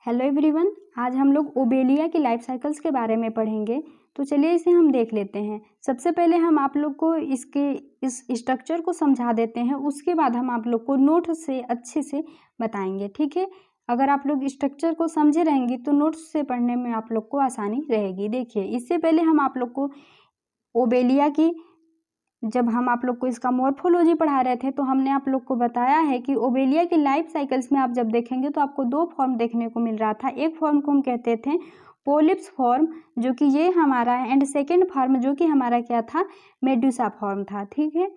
Hello everyone, आज हम लोग ओबेलिया की लाइफ साइकिल्स के बारे में पढ़ेंगे। तो चलिए इसे हम देख लेते हैं। सबसे पहले हम आप लोग को इस स्ट्रक्चर को समझा देते हैं, उसके बाद हम आप लोग को नोट से अच्छे से बताएंगे। ठीक है, अगर आप लोग स्ट्रक्चर को समझे रहेंगे तो नोट्स से पढ़ने में आप लोग को आसानी रहेगी। देखिए, इससे पहले हम आप लोग को ओबेलिया की जब हम आप लोग को इसका मॉर्फोलॉजी पढ़ा रहे थे तो हमने आप लोग को बताया है कि ओबेलिया की लाइफ साइकिल्स में आप जब देखेंगे तो आपको दो फॉर्म देखने को मिल रहा था। एक फॉर्म को हम कहते थे पोलिप्स फॉर्म, जो कि ये हमारा है, एंड सेकेंड फॉर्म जो कि हमारा क्या था, मेडुसा फॉर्म था। ठीक है,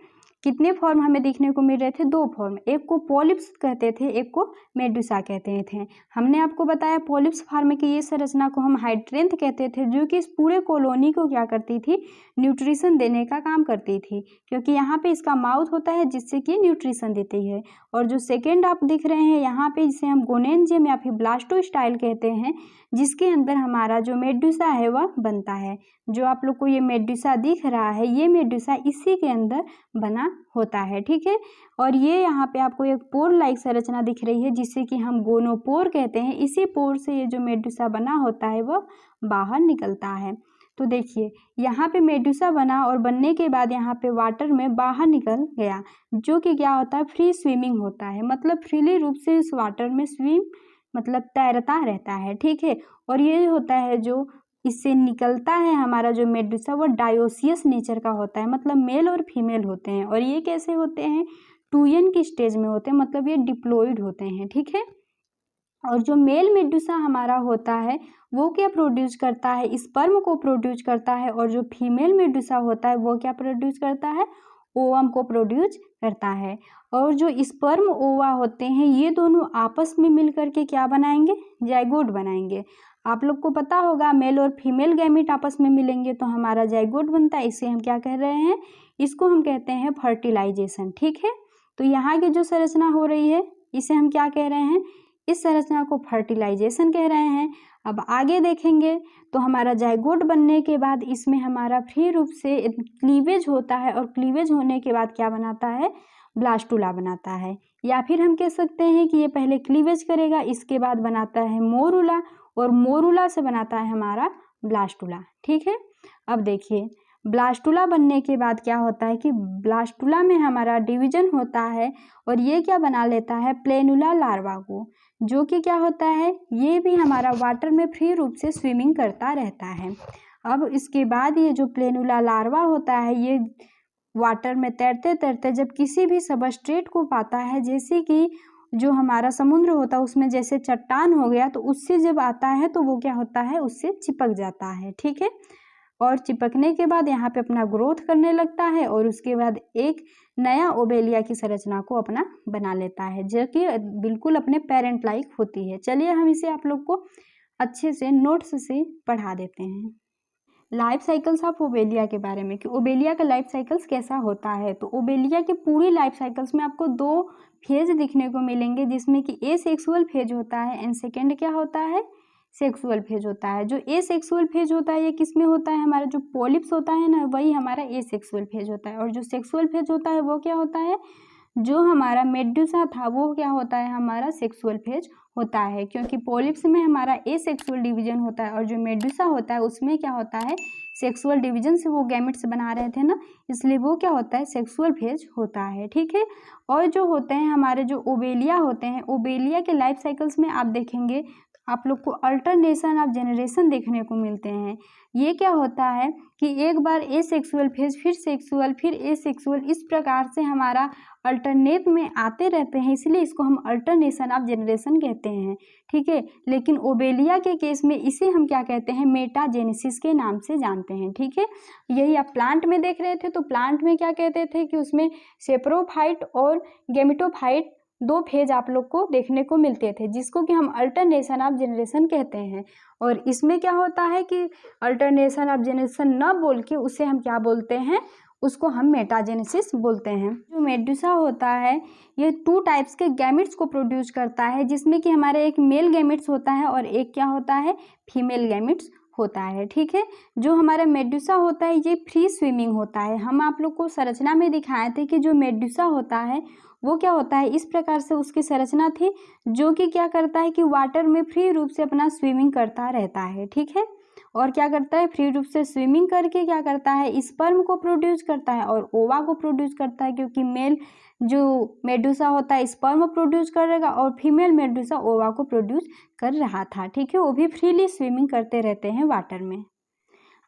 कितने फॉर्म हमें देखने को मिल रहे थे? दो फॉर्म, एक को पोलिप्स कहते थे, एक को मेडुसा कहते थे। हमने आपको बताया पोलिप्स फॉर्म की ये संरचना को हम हाइड्रेंथ कहते थे, जो कि इस पूरे कॉलोनी को क्या करती थी, न्यूट्रिशन देने का काम करती थी, क्योंकि यहाँ पे इसका माउथ होता है जिससे कि न्यूट्रिशन देती है। और जो सेकेंड आप दिख रहे हैं यहाँ पे, जिसे हम गोनेंजियम या फिर ब्लास्टोस्टाइल कहते हैं, जिसके अंदर हमारा जो मेडुसा है वह बनता है। जो आप लोग को ये मेडुसा दिख रहा है, ये मेडुसा इसी के अंदर बना होता है। ठीक है, और ये यहाँ पे आपको एक पोर लाइक संरचना दिख रही है जिसे कि हम गोनोपोर कहते हैं। इसी पोर से ये जो मेडुसा बना होता है वह बाहर निकलता है। तो देखिए, यहाँ पे मेडुसा बना और बनने के बाद यहाँ पे वाटर में बाहर निकल गया, जो कि क्या होता है, फ्री स्विमिंग होता है, मतलब फ्रीली रूप से इस वाटर में स्विम मतलब तैरता रहता है। ठीक है, और ये होता है जो इससे निकलता है हमारा जो मेडुसा, वो डायोसियस नेचर का होता है, मतलब मेल और फीमेल होते हैं। और ये कैसे होते हैं? 2n की स्टेज में होते हैं, मतलब ये डिप्लॉयड होते हैं। ठीक है, और जो मेल मेडुसा हमारा होता है वो क्या प्रोड्यूस करता है, स्पर्म को प्रोड्यूस करता है। और जो फीमेल मेडुसा होता है वो क्या प्रोड्यूस करता है, ओवम को प्रोड्यूस करता है। और जो स्पर्म ओवा होते हैं ये दोनों आपस में मिलकर के क्या बनाएंगे, जाइगोट बनाएंगे। आप लोग को पता होगा मेल और फीमेल गैमीट आपस में मिलेंगे तो हमारा जाइगोट बनता है। इसे हम क्या कह रहे हैं, इसको हम कहते हैं फर्टिलाइजेशन। ठीक है, तो यहाँ की जो संरचना हो रही है इसे हम क्या कह रहे हैं, इस संरचना को फर्टिलाइजेशन कह रहे हैं। अब आगे देखेंगे तो हमारा जाइगोट बनने के बाद इसमें हमारा फ्री रूप से क्लीवेज होता है, और क्लीवेज होने के बाद क्या बनाता है, ब्लास्टुला बनाता है। या फिर हम कह सकते हैं कि ये पहले क्लीवेज करेगा, इसके बाद बनाता है मोरुला, और मोरुला से बनाता है हमारा ब्लास्टुला। ठीक है, अब देखिए, ब्लास्टुला बनने के बाद क्या होता है कि ब्लास्टुला में हमारा डिवीजन होता है, और ये क्या बना लेता है, प्लेनुला लार्वा को, जो कि क्या होता है, ये भी हमारा वाटर में फ्री रूप से स्विमिंग करता रहता है। अब इसके बाद ये जो प्लेनुला लार्वा होता है, ये वाटर में तैरते तैरते जब किसी भी सबस्ट्रेट को पाता है, जैसे कि जो हमारा समुद्र होता है उसमें जैसे चट्टान हो गया, तो उससे जब आता है तो वो क्या होता है, उससे चिपक जाता है। ठीक है, और चिपकने के बाद यहाँ पे अपना ग्रोथ करने लगता है, और उसके बाद एक नया ओबेलिया की संरचना को अपना बना लेता है, जो कि बिल्कुल अपने पेरेंट लाइक होती है। चलिए हम इसे आप लोग को अच्छे से नोट्स से पढ़ा देते हैं। लाइफ साइकिल्स ऑफ ओबेलिया के बारे में कि ओबेलिया का लाइफ साइकिल्स कैसा होता है। तो ओबेलिया के पूरी लाइफ साइकिल्स में आपको दो फेज दिखने को मिलेंगे, जिसमें कि ए सेक्सुअल फेज होता है एंड सेकेंड क्या होता है, सेक्सुअल फेज होता है। जो ए सेक्सुअल फेज होता है ये किस में होता है, हमारा जो पॉलिप्स होता है ना, वही हमारा ए सेक्सुअल फेज होता है। और जो सेक्सुअल फेज होता है वो क्या होता है, जो हमारा मेडुसा था वो क्या होता है, हमारा सेक्सुअल फेज होता है, क्योंकि पॉलिप्स में हमारा ए सेक्सुअल डिवीजन होता है, और जो मेडुसा होता है उसमें क्या होता है, सेक्सुअल डिवीजन से वो गैमेट्स बना रहे थे ना, इसलिए वो क्या होता है, सेक्सुअल फेज होता है। ठीक है, और जो होते हैं हमारे जो ओबेलिया होते हैं, ओबेलिया के लाइफ साइकिल्स में आप देखेंगे आप लोग को अल्टरनेशन ऑफ जनरेशन देखने को मिलते हैं। ये क्या होता है कि एक बार ए सेक्सुअल फेज, फिर सेक्सुअल, फिर ए सेक्सुअल, इस प्रकार से हमारा अल्टरनेट में आते रहते हैं, इसलिए इसको हम अल्टरनेशन ऑफ जनरेशन कहते हैं। ठीक है, लेकिन ओबेलिया के केस में इसे हम क्या कहते हैं, मेटाजेनेसिस के नाम से जानते हैं। ठीक है, यही आप प्लांट में देख रहे थे, तो प्लांट में क्या कहते थे कि उसमें सेप्रोफाइट और गेमिटोफाइट दो फेज आप लोग को देखने को मिलते थे, जिसको कि हम अल्टरनेशन ऑफ जनरेशन कहते हैं। और इसमें क्या होता है कि अल्टरनेशन ऑफ जनरेशन न बोल के उसे हम क्या बोलते हैं, उसको हम मेटाजेनेसिस बोलते हैं। जो मेडुसा होता है ये टू टाइप्स के गैमेट्स को प्रोड्यूस करता है, जिसमें कि हमारे एक मेल गैमेट्स होता है और एक क्या होता है, फीमेल गैमेट्स होता है। ठीक है, जो हमारा मेडुसा होता है ये फ्री स्विमिंग होता है। हम आप लोग को संरचना में दिखाए थे कि जो मेडुसा होता है वो क्या होता है, इस प्रकार से उसकी संरचना थी, जो कि क्या करता है कि वाटर में फ्री रूप से अपना स्विमिंग करता रहता है। ठीक है, और क्या करता है, फ्री रूप से स्विमिंग करके क्या करता है, स्पर्म को प्रोड्यूस करता है और ओवा को प्रोड्यूस करता है, क्योंकि मेल जो मेडुसा होता है स्पर्म प्रोड्यूस करेगा और फीमेल मेडुसा ओवा को प्रोड्यूस कर रहा था। ठीक है, वो भी फ्रीली स्विमिंग करते रहते हैं वाटर में।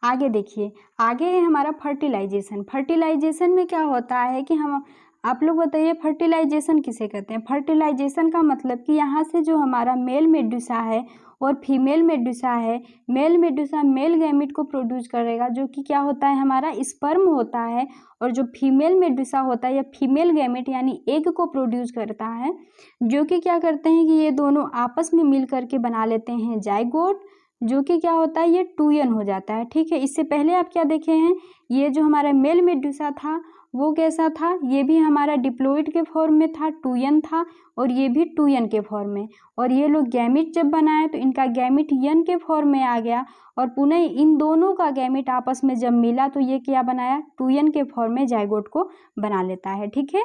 आगे देखिए, आगे है हमारा फर्टिलाइजेशन। फर्टिलाइजेशन में क्या होता है कि हम, आप लोग बताइए फर्टिलाइजेशन किसे कहते हैं। फर्टिलाइजेशन का मतलब कि यहाँ से जो हमारा मेल मेडुसा है और फीमेल मेडुसा है, मेल मेडुसा मेल गैमिट को प्रोड्यूस करेगा, जो कि क्या होता है, हमारा स्पर्म होता है, और जो फीमेल मेडुसा होता है या फीमेल गैमिट यानी एग को प्रोड्यूस करता है, जो कि क्या करते हैं कि ये दोनों आपस में मिल करके बना लेते हैं जाइगोट, जो कि क्या होता है, ये 2n हो जाता है। ठीक है, इससे पहले आप क्या देखे हैं, ये जो हमारा मेल मेडुसा था वो कैसा था, ये भी हमारा डिप्लॉइड के फॉर्म में था, 2n था, और ये भी 2n के फॉर्म में, और ये लोग गैमिट जब बनाए तो इनका गैमिट n के फॉर्म में आ गया, और पुनः इन दोनों का गैमिट आपस में जब मिला तो ये क्या बनाया, 2n के फॉर्म में जाइगोट को बना लेता है। ठीक है,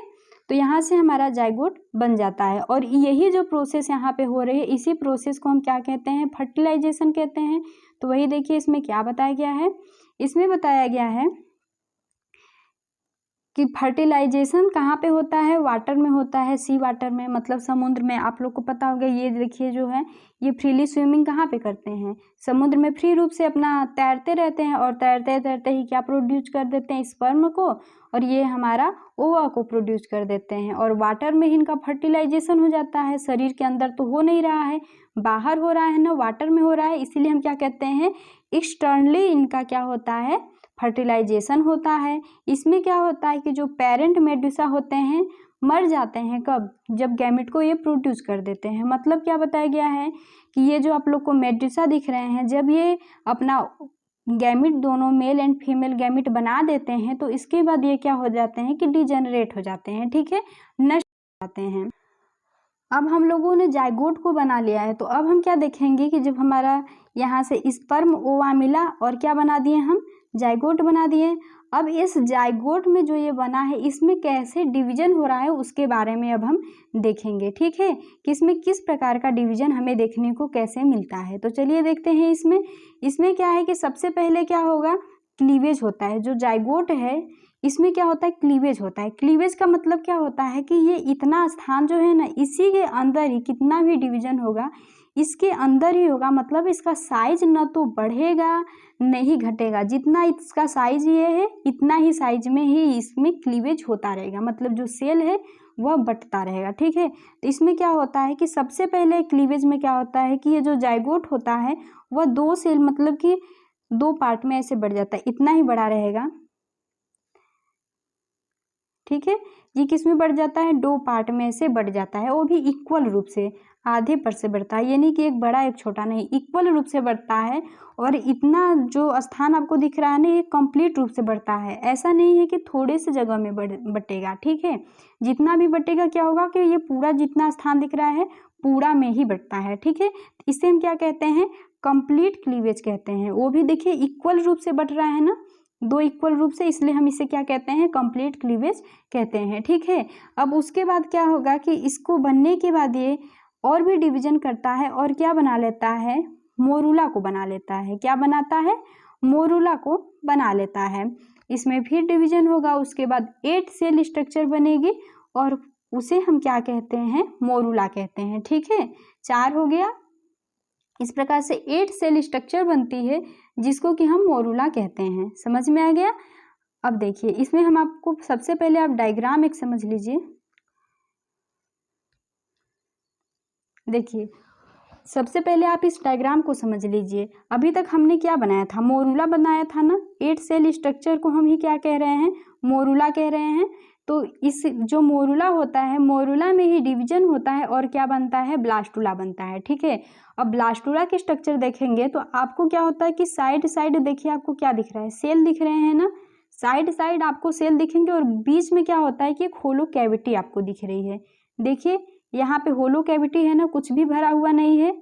तो यहाँ से हमारा जाइगोट बन जाता है, और यही जो प्रोसेस यहाँ पे हो रही है, इसी प्रोसेस को हम क्या कहते हैं, फर्टिलाइजेशन कहते हैं। तो वही देखिए इसमें क्या बताया गया है, इसमें बताया गया है कि फर्टिलाइजेशन कहाँ पे होता है, वाटर में होता है, सी वाटर में, मतलब समुद्र में। आप लोग को पता होगा, ये देखिए जो है ये फ्रीली स्विमिंग कहाँ पे करते हैं, समुद्र में फ्री रूप से अपना तैरते रहते हैं, और तैरते तैरते ही क्या प्रोड्यूस कर देते हैं, स्पर्म को, और ये हमारा ओवा को प्रोड्यूस कर देते हैं, और वाटर में ही इनका फर्टिलाइजेशन हो जाता है। शरीर के अंदर तो हो नहीं रहा है, बाहर हो रहा है ना, वाटर में हो रहा है, इसीलिए हम क्या कहते हैं, एक्सटर्नली इनका क्या होता है, फर्टिलाइजेशन होता है। इसमें क्या होता है कि जो पेरेंट मेडुसा होते हैं मर जाते हैं, कब, जब गैमिट को ये प्रोड्यूस कर देते हैं। मतलब क्या बताया गया है कि ये जो आप लोग को मेडुसा दिख रहे हैं, जब ये अपना गैमिट दोनों मेल एंड फीमेल गैमिट बना देते हैं तो इसके बाद ये क्या हो जाते हैं कि डिजेनरेट हो जाते हैं। ठीक है, नष्ट हो जाते हैं। अब हम लोगों ने जाइगोट को बना लिया है, तो अब हम क्या देखेंगे कि जब हमारा यहाँ से स्पर्म ओवा मिला और क्या बना दिए, हम जाइगोट बना दिए। अब इस जाइगोट में जो ये बना है, इसमें कैसे डिवीजन हो रहा है उसके बारे में अब हम देखेंगे। ठीक है, कि इसमें किस प्रकार का डिवीजन हमें देखने को कैसे मिलता है। तो चलिए देखते हैं इसमें क्या है कि सबसे पहले क्या होगा, क्लीवेज होता है। जो जाइगोट है इसमें क्या होता है, क्लीवेज होता है। क्लीवेज का मतलब क्या होता है कि ये इतना स्थान जो है ना, इसी के अंदर ही कितना भी डिवीजन होगा इसके अंदर ही होगा, मतलब इसका साइज न तो बढ़ेगा नहीं घटेगा, जितना इसका साइज ये है इतना ही साइज में ही इसमें क्लीवेज होता रहेगा, मतलब जो सेल है वह बटता रहेगा। ठीक है, तो इसमें क्या होता है कि सबसे पहले क्लीवेज में क्या होता है कि ये जो जाइगोट होता है वह 2 सेल, मतलब कि 2 पार्ट में ऐसे बढ़ जाता है, इतना ही बड़ा रहेगा। ठीक है, ये किस में बढ़ जाता है, 2 पार्ट में से बढ़ जाता है, वो भी इक्वल रूप से, आधे पर से बढ़ता है, यानी कि एक बड़ा एक छोटा नहीं, इक्वल रूप से बढ़ता है। और इतना जो स्थान आपको दिख रहा है ना, ये कंप्लीट रूप से बढ़ता है, ऐसा नहीं है कि थोड़े से जगह में बटेगा। ठीक है, जितना भी बटेगा क्या होगा कि ये पूरा जितना स्थान दिख रहा है पूरा में ही बढ़ता है। ठीक है, इसे हम क्या कहते हैं, कंप्लीट क्लीवेज कहते हैं। वो भी देखिए इक्वल रूप से बढ़ रहा है ना, 2 इक्वल रूप से, इसलिए हम इसे क्या कहते हैं, कंप्लीट क्लीवेज कहते हैं। ठीक है, अब उसके बाद क्या होगा कि इसको बनने के बाद ये और भी डिवीजन करता है, और क्या बना लेता है, मोरूला को बना लेता है। क्या बनाता है, मोरूला को बना लेता है। इसमें फिर डिवीजन होगा, उसके बाद 8 सेल स्ट्रक्चर बनेगी, और उसे हम क्या कहते हैं, मोरूला कहते हैं। ठीक है, 4 हो गया। इस प्रकार से 8 सेल स्ट्रक्चर बनती है, जिसको कि हम मोरूला कहते हैं। समझ में आ गया। अब देखिए इसमें हम आपको सबसे पहले आप डायग्राम एक समझ लीजिए। देखिए सबसे पहले आप इस डायग्राम को समझ लीजिए। अभी तक हमने क्या बनाया था, मोरूला बनाया था ना। 8 सेल स्ट्रक्चर को हम ही क्या कह रहे हैं, मोरूला कह रहे हैं। तो इस जो मोरूला होता है, मोरूला में ही डिवीजन होता है और क्या बनता है, ब्लास्टुला बनता है। ठीक है, अब ब्लास्टुला के स्ट्रक्चर देखेंगे तो आपको क्या होता है कि साइड साइड देखिए, आपको क्या दिख रहा है, सेल दिख रहे हैं ना, साइड साइड आपको सेल दिखेंगे, और बीच में क्या होता है कि एक होलो कैविटी आपको दिख रही है। देखिए यहाँ पे होलो कैविटी है ना, कुछ भी भरा हुआ नहीं है।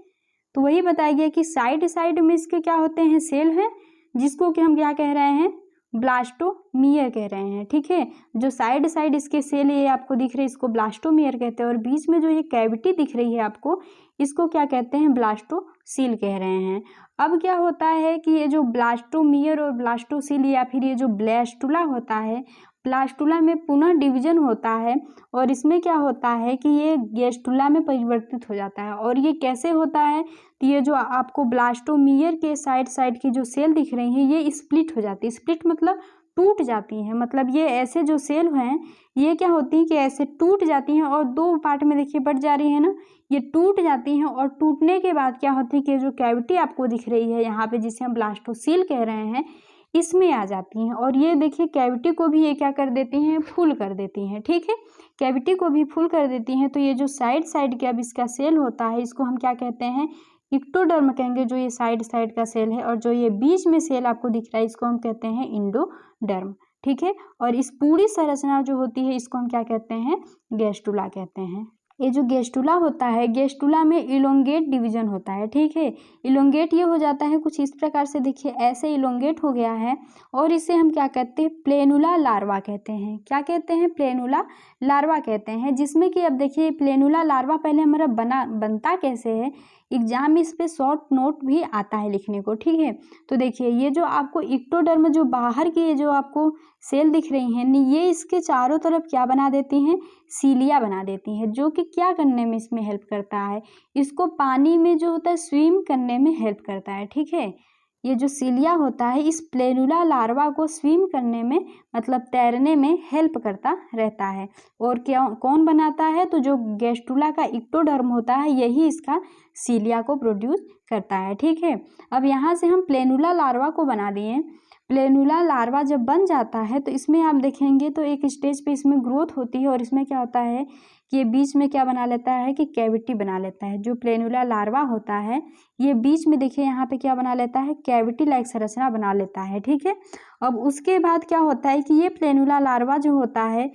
तो वही बताया गया कि साइड साइड में इसके क्या होते हैं, सेल हैं, जिसको कि हम क्या कह रहे हैं, ब्लास्टोमियर कह रहे हैं, ठीक है। जो साइड साइड इसके सेल ये आपको दिख रहे हैं इसको ब्लास्टोमियर कहते हैं, और बीच में जो ये कैविटी दिख रही है आपको इसको क्या कहते हैं, ब्लास्टोसील कह रहे हैं। अब क्या होता है कि ये जो ब्लास्टोमियर और ब्लास्टोसील या फिर ये जो ब्लास्टुला होता है, ब्लास्टुला में पुनः डिवीजन होता है और इसमें क्या होता है कि ये गैस्टुला में परिवर्तित हो जाता है। और ये कैसे होता है, तो ये जो आपको ब्लास्टोमियर के साइड साइड की जो सेल दिख रही हैं ये स्प्लिट हो जाती है। स्प्लिट मतलब टूट जाती हैं, मतलब ये ऐसे जो सेल हैं ये क्या होती हैं कि ऐसे टूट जाती हैं और दो पार्ट में देखिए बट जा रही है ना, ये टूट जाती हैं। और टूटने के बाद क्या होती है कि जो कैविटी आपको दिख रही है यहाँ पे जिसे हम ब्लास्टोसील कह रहे हैं इसमें आ जाती हैं। और ये देखिए कैविटी को भी ये क्या कर देती हैं, फुल कर देती हैं, ठीक है। कैविटी को भी फुल कर देती हैं। तो ये जो साइड साइड के अब इसका सेल होता है इसको हम क्या कहते हैं, इक्टोडर्म कहेंगे, जो ये साइड साइड का सेल है। और जो ये बीच में सेल आपको दिख रहा है इसको हम कहते हैं इंडोडर्म, ठीक है। और इस पूरी संरचना जो होती है इसको हम क्या कहते हैं, गैस्टुला कहते हैं। ये जो गैस्टुला होता है, गैस्टुला में इलोंगेट डिवीजन होता है, ठीक है। इलोंगेट ये हो जाता है कुछ इस प्रकार से, देखिए ऐसे इलोंगेट हो गया है और इसे हम क्या कहते हैं, प्लेनुला लार्वा कहते हैं। क्या कहते हैं, प्लेनुला लार्वा कहते हैं। जिसमें कि अब देखिए प्लेनुला लार्वा पहले हमारा बनता कैसे है, एग्जाम में इस पे शॉर्ट नोट भी आता है लिखने को, ठीक है। तो देखिए ये जो आपको इक्टोडर्म जो बाहर की ये जो आपको सेल दिख रही हैं ये इसके चारों तरफ क्या बना देती हैं, सीलिया बना देती हैं, जो कि क्या करने में इसमें हेल्प करता है, इसको पानी में जो होता है स्विम करने में हेल्प करता है, ठीक है। ये जो सीलिया होता है इस प्लेनुला लार्वा को स्विम करने में मतलब तैरने में हेल्प करता रहता है। और क्या कौन बनाता है, तो जो गैस्टुला का इक्टोडर्म होता है यही इसका सीलिया को प्रोड्यूस करता है, ठीक है। अब यहाँ से हम प्लेनुला लार्वा को बना दिए। प्लेनुला लार्वा जब बन जाता है तो इसमें आप देखेंगे तो एक स्टेज पे इसमें ग्रोथ होती है और इसमें क्या होता है कि ये बीच में क्या बना लेता है कि कैविटी बना लेता है। जो प्लेनुला लार्वा होता है ये बीच में देखिए यहाँ पे क्या बना लेता है, कैविटी लाइक संरचना बना लेता है, ठीक है। अब उसके बाद क्या होता है कि ये प्लेनुला लार्वा जो होता है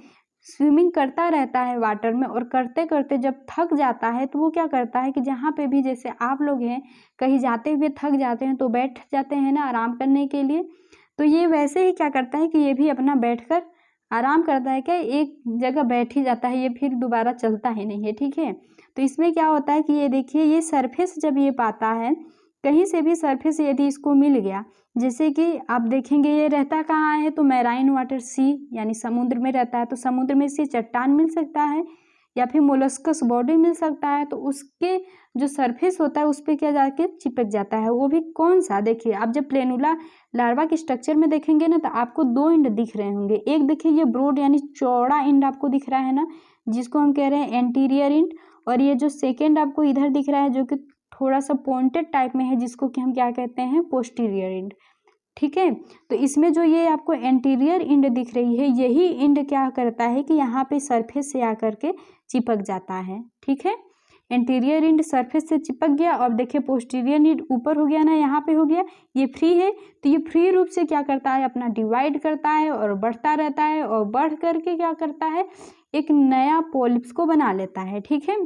स्विमिंग करता रहता है वाटर में, और करते करते जब थक जाता है तो वो क्या करता है कि जहाँ पे भी जैसे आप लोग हैं कहीं जाते हुए थक जाते हैं तो बैठ जाते हैं ना आराम करने के लिए, तो ये वैसे ही क्या करता है कि ये भी अपना बैठकर आराम करता है, क्या एक जगह बैठ ही जाता है, ये फिर दोबारा चलता ही नहीं है, ठीक है। तो इसमें क्या होता है कि ये देखिए ये सरफेस जब ये पाता है कहीं से भी सरफेस यदि इसको मिल गया, जैसे कि आप देखेंगे ये रहता कहाँ है, तो मैराइन वाटर सी यानी समुद्र में रहता है, तो समुद्र में से चट्टान मिल सकता है या फिर मोलस्कस बॉडी मिल सकता है, तो उसके जो सरफेस होता है उस पर क्या जाके चिपक जाता है, वो भी कौन सा, देखिए आप जब प्लेनुला लार्वा के स्ट्रक्चर में देखेंगे ना तो आपको दो इंड दिख रहे होंगे। एक देखिए ये ब्रॉड यानी चौड़ा इंड आपको दिख रहा है ना, जिसको हम कह रहे हैं एंटीरियर इंड, और ये जो सेकेंड आपको इधर दिख रहा है जो कि थोड़ा सा पॉइंटेड टाइप में है जिसको कि हम क्या कहते हैं, पोस्टीरियर इंड, ठीक है। तो इसमें जो ये आपको एंटीरियर इंड दिख रही है यही इंड क्या करता है कि यहाँ पे सरफेस से आकर के चिपक जाता है, ठीक है। एंटीरियर इंड सरफेस से चिपक गया और देखिए पोस्टीरियर इंड ऊपर हो गया ना, यहाँ पे हो गया, ये फ्री है तो ये फ्री रूप से क्या करता है, अपना डिवाइड करता है और बढ़ता रहता है, और बढ़ करके क्या करता है, एक नया पॉलिप्स को बना लेता है, ठीक है।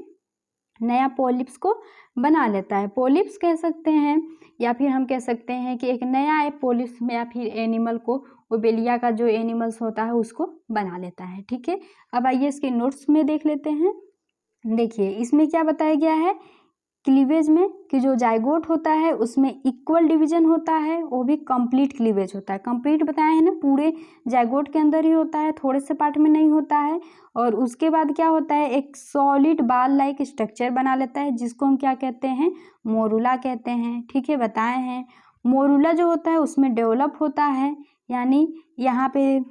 नया पॉलिप्स को बना लेता है, पॉलिप्स कह सकते हैं, या फिर हम कह सकते हैं कि एक नया पॉलिप्स में या फिर एनिमल को, ओबेलिया का जो एनिमल्स होता है उसको बना लेता है, ठीक है। अब आइए इसके नोट्स में देख लेते हैं। देखिए इसमें क्या बताया गया है, क्लीवेज में कि जो जाइगोट होता है उसमें इक्वल डिवीजन होता है, वो भी कंप्लीट क्लीवेज होता है। कंप्लीट बताया है ना, पूरे जाइगोट के अंदर ही होता है, थोड़े से पार्ट में नहीं होता है। और उसके बाद क्या होता है, एक सॉलिड बाल लाइक स्ट्रक्चर बना लेता है जिसको हम क्या कहते हैं, मोरुला कहते हैं, ठीक है, बताए हैं। मोरुला जो होता है उसमें डेवलप होता है, यानी यहाँ पे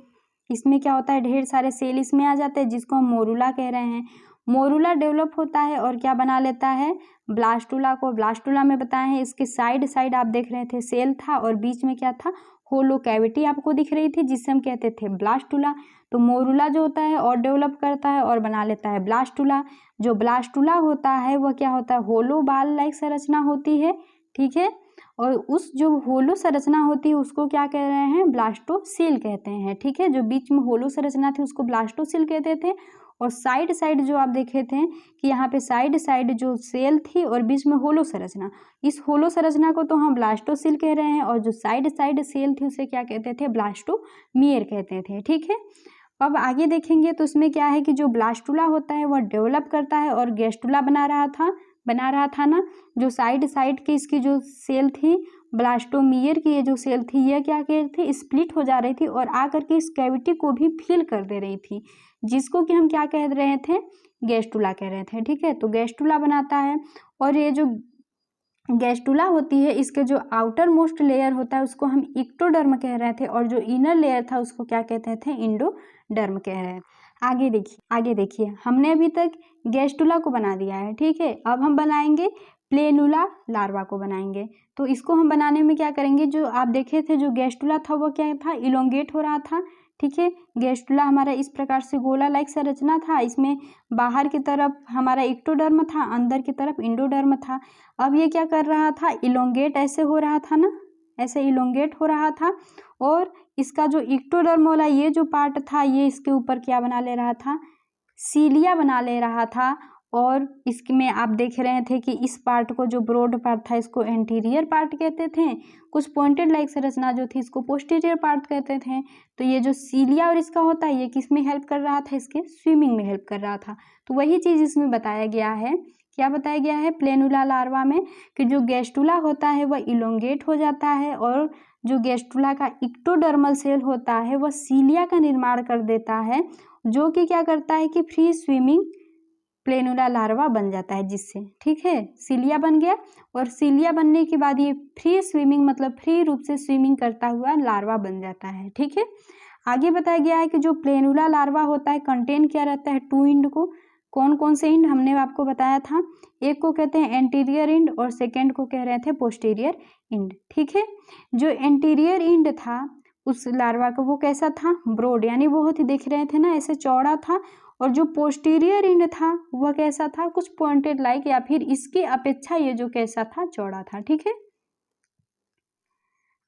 इसमें क्या होता है, ढेर सारे सेल इसमें आ जाते हैं जिसको हम मोरुला कह रहे हैं। मोरुला डेवलप होता है और क्या बना लेता है, ब्लास्टुला को। ब्लास्टुला में बताए हैं इसके साइड साइड आप देख रहे थे सेल था और बीच में क्या था, होलो कैविटी आपको दिख रही थी जिससे हम कहते थे ब्लास्टुला। तो मोरुला जो होता है और डेवलप करता है और बना लेता है ब्लास्टुला। जो ब्लास्टुला होता है वह क्या होता है, होलो बाल लाइक संरचना होती है, ठीक है। और उस जो होलो संरचना होती है उसको क्या कह रहे हैं, ब्लास्टोसील कहते हैं, ठीक है। जो बीच में होलो संरचना थी उसको ब्लास्टोसील कहते थे, और साइड साइड जो आप देखे थे कि यहाँ पे साइड साइड जो सेल थी और बीच में होलो संरचना, इस होलो संरचना को तो हम ब्लास्टोसिल कह रहे हैं, और जो साइड साइड सेल थी उसे क्या कहते थे, ब्लास्टोमियर कहते थे। ठीक है, अब आगे देखेंगे तो इसमें क्या है कि जो ब्लास्टुला होता है वह डेवलप करता है और गैस्टुला बना रहा था ना। जो साइड साइड की इसकी जो सेल थी ब्लास्टोमियर की, ये जो सेल थी यह क्या कह रही थी, स्प्लिट हो जा रही थी और आकर के इस कैविटी को भी फिल कर दे रही थी, जिसको कि हम क्या कह रहे थे, गैस्टुला कह रहे थे। ठीक है, तो गैस्टुला बनाता है, और ये जो गैस्टुला होती है इसके जो आउटर मोस्ट लेयर होता है उसको हम इक्टोडर्म कह रहे थे, और जो इनर लेयर था उसको क्या कहते थे, इंडोडर्म कह रहे हैं। आगे देखिए हमने अभी तक गैस्टुला को बना दिया है। ठीक है, अब हम बनाएंगे प्लेनुला लार्वा को बनाएंगे। तो इसको हम बनाने में क्या करेंगे, जो आप देखे थे जो गैस्टुला था वो क्या था, इलोंगेट हो रहा था। ठीक है, गैस्टुला हमारा इस प्रकार से गोला लाइक संरचना था, इसमें बाहर की तरफ हमारा इक्टोडर्म था, अंदर की तरफ इंडोडर्म था। अब ये क्या कर रहा था, इलोंगेट ऐसे हो रहा था ना, ऐसे इलोंगेट हो रहा था, और इसका जो इक्टोडर्म वाला ये जो पार्ट था ये इसके ऊपर क्या बना ले रहा था, सीलिया बना ले रहा था। और इसमें आप देख रहे थे कि इस पार्ट को, जो ब्रॉड पार्ट था, इसको एंटीरियर पार्ट कहते थे, कुछ पॉइंटेड लाइक संरचना जो थी इसको पोस्टीरियर पार्ट कहते थे। तो ये जो सीलिया और इसका होता है ये किस में हेल्प कर रहा था, इसके स्विमिंग में हेल्प कर रहा था। तो वही चीज़ इसमें बताया गया है, क्या बताया गया है प्लेनुला लार्वा में, कि जो गैस्टुला होता है वह इलोंगेट हो जाता है, और जो गैस्टुला का इक्टोडर्मल सेल होता है वह सीलिया का निर्माण कर देता है, जो कि क्या करता है कि फ्री स्विमिंग प्लेनुला लार्वा बन जाता है जिससे। ठीक है, सीलिया बन गया, और सीलिया बनने के बाद ये फ्री स्विमिंग मतलब फ्री रूप से स्विमिंग करता हुआ लार्वा बन जाता है। ठीक है, आगे बताया गया है कि जो प्लेनुला लार्वा होता है कंटेन क्या रहता है, 2 इंड को। कौन कौन से इंड हमने आपको बताया था, एक को कहते हैं एंटीरियर इंड और सेकेंड को कह रहे थे पोस्टीरियर इंड। ठीक है, जो एंटीरियर इंड था उस लार्वा का वो कैसा था, ब्रॉड, यानी बहुत ही देख रहे थे ना ऐसे चौड़ा था, और जो पोस्टीरियर इंड था वह कैसा था, कुछ पॉइंटेड लाइक, या फिर इसकी अपेक्षा ये जो कैसा था, चौड़ा था। ठीक है,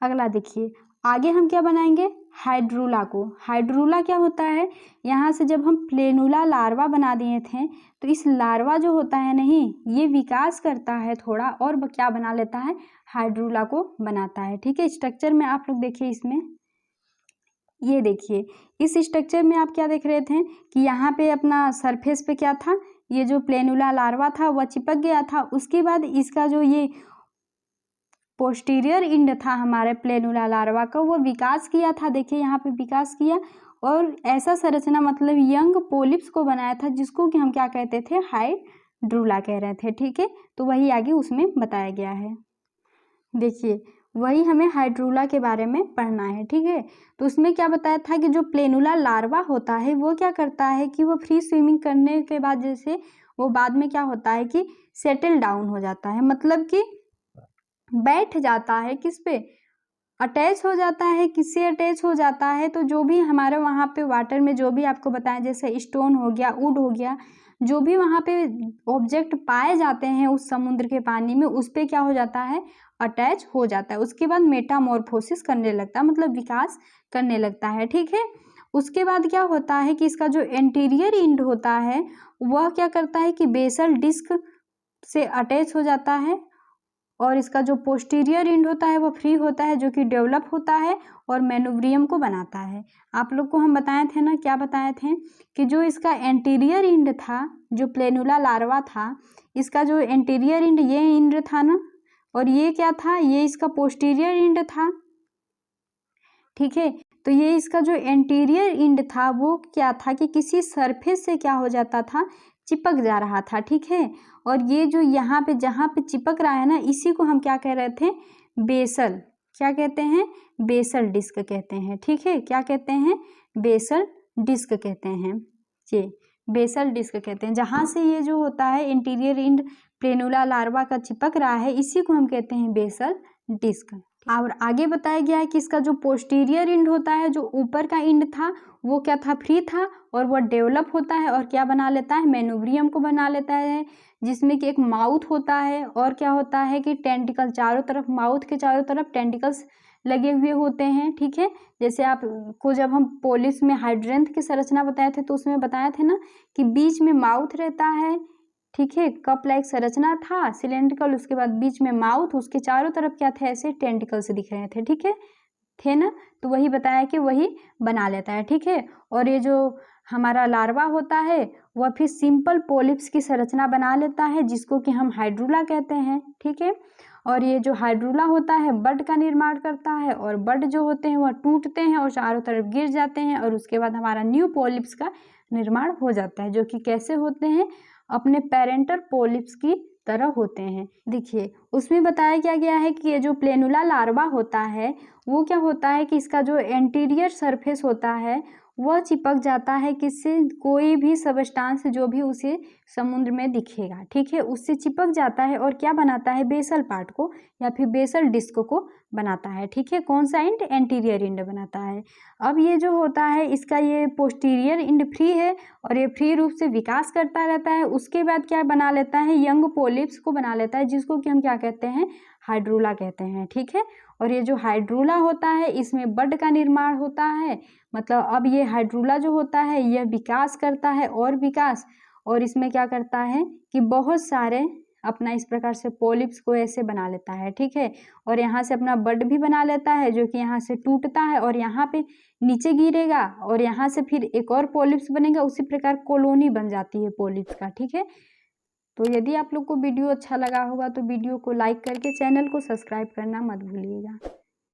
अगला देखिए आगे हम क्या बनाएंगे, हाइड्रूला को। हाइड्रूला क्या होता है, यहाँ से जब हम प्लेनुला लार्वा बना दिए थे तो इस लार्वा जो होता है नहीं, ये विकास करता है थोड़ा और क्या बना लेता है, हाइड्रूला को बनाता है। ठीक है, स्ट्रक्चर में आप लोग देखिए, इसमें ये देखिए इस स्ट्रक्चर में आप क्या देख रहे थे कि यहाँ पे अपना सरफेस पे क्या था, ये जो प्लेनुला लार्वा था वह चिपक गया था। उसके बाद इसका जो ये पोस्टीरियर इंड था हमारे प्लेनुला लार्वा का, वो विकास किया था। देखिए यहाँ पे विकास किया, और ऐसा संरचना मतलब यंग पोलिप्स को बनाया था, जिसको कि हम क्या कहते थे, हाइड्रूला कह रहे थे। ठीक है, तो वही आगे उसमें बताया गया है। देखिए वही हमें हाइड्रूला के बारे में पढ़ना है। ठीक है, तो उसमें क्या बताया था कि जो प्लेनुला लार्वा होता है वो क्या करता है कि वो फ्री स्विमिंग करने के बाद जैसे वो बाद में क्या होता है कि सेटल डाउन हो जाता है, मतलब कि बैठ जाता है, किस पे, अटैच हो जाता है, किससे अटैच हो जाता है, तो जो भी हमारे वहाँ पे वाटर में जो भी आपको बताएं, जैसे स्टोन हो गया, वुड हो गया, जो भी वहाँ पे ऑब्जेक्ट पाए जाते हैं उस समुद्र के पानी में, उस पे क्या हो जाता है, अटैच हो जाता है। उसके बाद मेटामॉर्फोसिस करने लगता है, मतलब विकास करने लगता है। ठीक है, उसके बाद क्या होता है कि इसका जो एंटीरियर इंड होता है वह क्या करता है कि बेसल डिस्क से अटैच हो जाता है, और इसका जो पोस्टीरियर इंड होता है वो फ्री होता है, जो कि डेवलप होता है और मैनोव्रियम को बनाता है। आप लोग को हम बताए थे ना, क्या बताए थे कि जो इसका एंटीरियर इंड था, जो प्लेनुला लार्वा था, इसका जो एंटीरियर इंड ये इंड था ना, और ये क्या था, ये इसका पोस्टीरियर इंड था। ठीक है, तो ये इसका जो एंटीरियर इंड था वो क्या था कि किसी सरफेस से क्या हो जाता था, चिपक जा रहा था। ठीक है, और ये जो यहाँ पे जहाँ पे चिपक रहा है ना, इसी को हम क्या कह रहे थे, बेसल, क्या कहते हैं, बेसल डिस्क कहते हैं। ठीक है, क्या कहते हैं, बेसल डिस्क कहते हैं, ये बेसल डिस्क कहते हैं। जहाँ से ये जो होता है इंटीरियर इंड प्लेनुला लार्वा का चिपक रहा है, इसी को हम कहते हैं बेसल डिस्क। और आगे बताया गया है कि इसका जो पोस्टीरियर इंड होता है, जो ऊपर का इंड था वो क्या था, फ्री था, और वह डेवलप होता है और क्या बना लेता है, मैनोव्रियम को बना लेता है, जिसमें कि एक माउथ होता है, और क्या होता है कि टेंटिकल, चारों तरफ माउथ के चारों तरफ टेंटिकल्स लगे हुए होते हैं, ठीक है। जैसे आपको जब हम पोलिप्स में हाइड्रेंथ की संरचना बताए थे तो उसमें बताए थे ना कि बीच में माउथ रहता है, ठीक है, कप लाइक संरचना था सिलेंड्रिकल, उसके बाद बीच में माउथ, उसके चारों तरफ क्या थे, ऐसे टेंटिकल से दिख रहे थे, ठीक है, थे ना। तो वही बताया कि वही बना लेता है, ठीक है। और ये जो हमारा लार्वा होता है वह फिर सिंपल पोलिप्स की संरचना बना लेता है जिसको कि हम हाइड्रूला कहते हैं, ठीक है। और ये जो हाइड्रूला होता है बड का निर्माण करता है, और बड जो होते हैं वह टूटते हैं और चारों तरफ गिर जाते हैं, और उसके बाद हमारा न्यू पोलिप्स का निर्माण हो जाता है, जो कि कैसे होते हैं, अपने पेरेंटल पोलिप्स की तरह होते हैं। देखिए उसमें बताया क्या गया है कि ये जो प्लेनुला लार्वा होता है वो क्या होता है कि इसका जो एंटीरियर सरफेस होता है वह चिपक जाता है किससे, कोई भी सबस्टांस जो भी उसे समुद्र में दिखेगा, ठीक है, उससे चिपक जाता है और क्या बनाता है, बेसल पार्ट को या फिर बेसल डिस्क को बनाता है, ठीक है। कौन सा इंड, एंटीरियर इंड बनाता है। अब ये जो होता है इसका ये पोस्टीरियर इंड फ्री है और ये फ्री रूप से विकास करता रहता है। उसके बाद क्या बना लेता है, यंग पोलिप्स को बना लेता है जिसको कि हम क्या कहते हैं, हाइड्रूला कहते हैं, ठीक है। और ये जो हाइड्रूला होता है इसमें बड का निर्माण होता है, मतलब अब ये हाइड्रूला जो होता है यह विकास करता है और विकास, और इसमें क्या करता है कि बहुत सारे अपना इस प्रकार से पोलिप्स को ऐसे बना लेता है, ठीक है। और यहाँ से अपना बड भी बना लेता है जो कि यहाँ से टूटता है और यहाँ पे नीचे गिरेगा और यहाँ से फिर एक और पोलिप्स बनेगा, उसी प्रकार कॉलोनी बन जाती है पोलिप्स का, ठीक है। तो यदि आप लोग को वीडियो अच्छा लगा होगा तो वीडियो को लाइक करके चैनल को सब्सक्राइब करना मत भूलिएगा।